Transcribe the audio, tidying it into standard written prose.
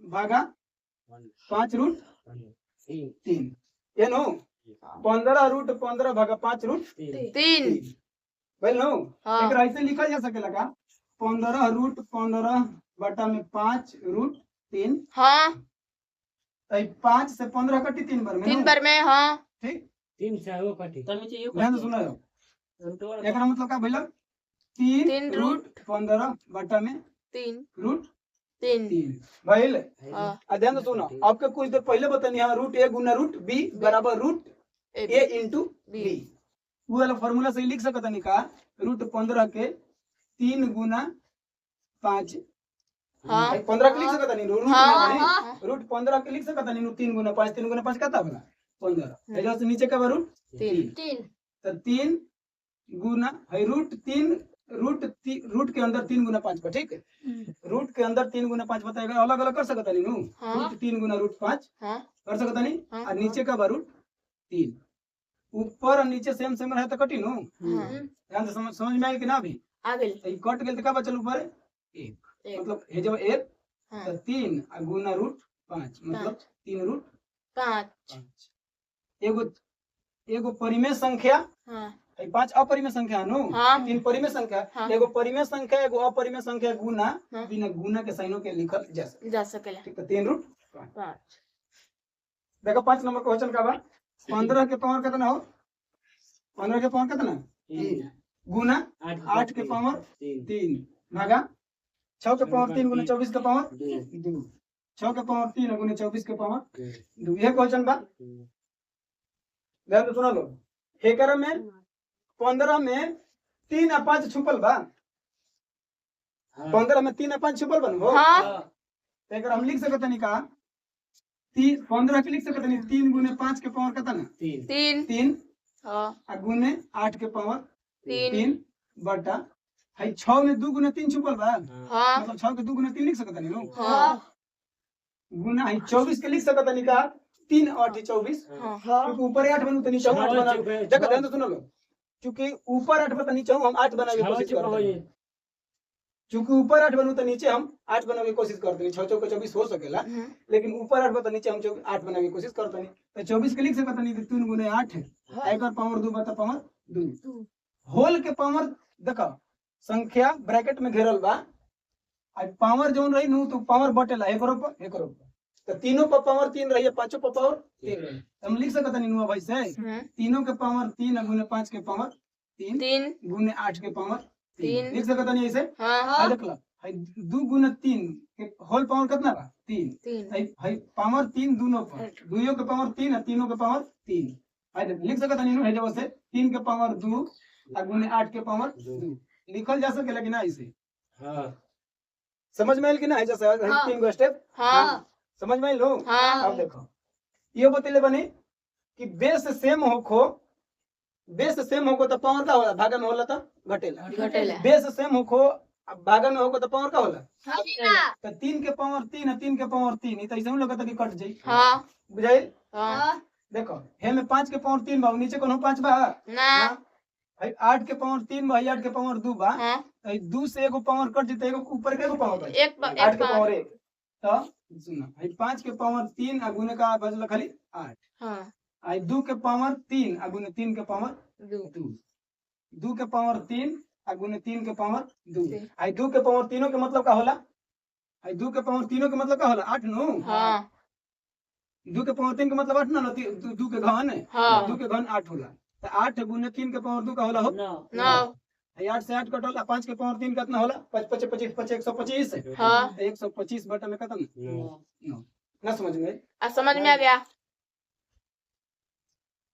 भागा 5 रूट 3 ये no 15 root 15 भागा 5 रूट 3 बोल नो हाँ। एक ऐसे लिखा जा सकेला का 15 रूट 15 बटा में 5 रूट 3 हाँ 5 से 15 कटी 3 बार में 3 बार में हाँ ठीक 3 से वो कटी ध्यान से सुनो एकरा मतलब का भइला 3 रूट 15 बटा में 3 रूट 3 भइल हाँ ध्यान से सुनो आपके कुछ देर पहले बतानी है रूट ए गुना रूट बी बराबर रूट ए इंटू बी वो वाला फॉर्मूला से लिख सकता नहीं का रूट 15 के 3 गुना 5 हाँ 15 के लिख सकता नहीं रूट हाँ, में हाँ। रूट 15 के लिख सकता नहीं 3 गुना 5 3 गुना 5 कितना बना 15 ऐसा से नीचे का रूट 3 तो 3 गुना है रूट के अंदर 3 गुना 5 का ठीक है रूट के अंदर 3 गुना 5 बताएगा अलग अलग कर सकता नहीं नू हाँ। रूट 3 गुना रूट 5 हाँ कर सकता नहीं हाँ। और नीचे का रूट 3 ऊपर और नीचे सेम सेम रहे तो कटी नू हाँ ध्यान से समझ में आएगी ना अभी आ गई तो ये कट गेल तो का बचल ऊपर 1 मतलब हे जब 1 हाँ तो 3 और गुना रूट 5 मतलब 3 रूट 5 एगो एगो परिमेय संख्या हाँ 5 अपरिमेय संख्या नु हाँ। 3 परिमेय संख्या हाँ। एगो परिमेय संख्या एगो अपरिमेय संख्या गुना हाँ। बिना गुना के साइनों के लिखल जा सकेला ठीक है 3 रूट 5 देखो 5 नंबर क्वेश्चन का बा 15 के पावर कितना हो 15 के पावर कितना 3 गुना 8 के पावर 3 भागा 6 के पावर 3 गुना 24 के पावर 2 6 के पावर 3 गुना 24 के पावर 2 ये क्वेश्चन बा ध्यान से सुना लो एकरा में 15 में 3 और 5 छुपल बा 15 में 3 और 5 छुपल बन हो हाँ एकरा हम लिख सकत नहीं का 15 के लिख सकत नहीं 3 गुने 5 के पावर कितना 3 3 हाँ और गुने 8 के पावर 3 3 बटा है 6 में 2 गुने 3 छुपल बा हाँ मतलब 6 के 2 गुने 3 लिख सकत नहीं नो हाँ गुना है 24 के लिख सकत नहीं का 3 और 24 हाँ क्योंकि ऊपर 8 बनू तो नीचे 8 बना देखो ध्यान से सुनो लो क्योंकि ऊपर 8 बता नीचे हम 8 बनाने की कोशिश करते हैं क्योंकि ऊपर 8 बनू तो नीचे हम 8 बनाने की कोशिश करते हैं 6 चौके 24 हो सकेला लेकिन ऊपर 8 बता नीचे हम 8 बनाने की कोशिश करते हैं तो 24 के लिख सकते नहीं 3 गुने 8 है एक और पावर 2 बता पावर 2 होल के पावर देखो संख्या ब्रैकेट में घेरल बा आज पावर जोन रही नु तो पावर बटेला एक ऊपर तो तीनों पर पावर 3 रही है पांचों पर पावर 3 रही हम लिख सकते नहीं नुआ भाई से तीनों के पावर 3 गुने 5 के पावर 3 3 गुने 8 के पावर 3 3 लिख सकते नहीं ऐसे हाँ हां देख लो 2 गुने 3 के होल पावर कितना बा 3 3 है पावर 3 दोनों पर दुइयों के पावर 3 और तीनों के पावर 3 हां लिख सकते नहीं है जब से 3 के पावर 2 गुने 8 के पावर 2 लिखल जा सकेला कि ना ऐसे हां समझ में आइल कि ना है जैसे 3 गो स्टेप हाँ समझ में लो हाँ अब देखो ये बतले बने कि बेस सेम होको तो पावर का होला भागा में होला तो घटेला बेस सेम होको अब भागा में होको तो पावर का होला तो 3 के पावर 3 और 3 के पावर 3 ई तो ऐसे लगता कि कट जाई हाँ बुझाइल हाँ देखो हे में 5 के पावर 3 बा नीचे कोनो 5 बा ना भाई 8 के पावर 3 बा 8 के पावर 2 बा हाँ 2 से एगो पावर कट जते एगो ऊपर के एगो पावर बा एक 8 के पावर 1 तो सुना भाई 5 के पावर 3 और गुने का बचल खाली 8 हाँ आई 2 के पावर 3 और गुने 3 के पावर 2 2 के पावर 3 और गुने 3 के पावर 2 आई 2 के पावर तीनों के मतलब का होला आई 2 के पावर तीनों के मतलब का होला 8 नो हाँ 2 के पावर 3 के मतलब 8 ना 2 के घन है हाँ 2 के घन 8 होला तो 8 गुने 3 के पावर 2 का होला हो 9 8 से 8 कटल 5 के पावर 3 कितना होला 5 5 25 25 125 हाँ 125 बटा में कितना 9 ना समझ में समझ में आ गया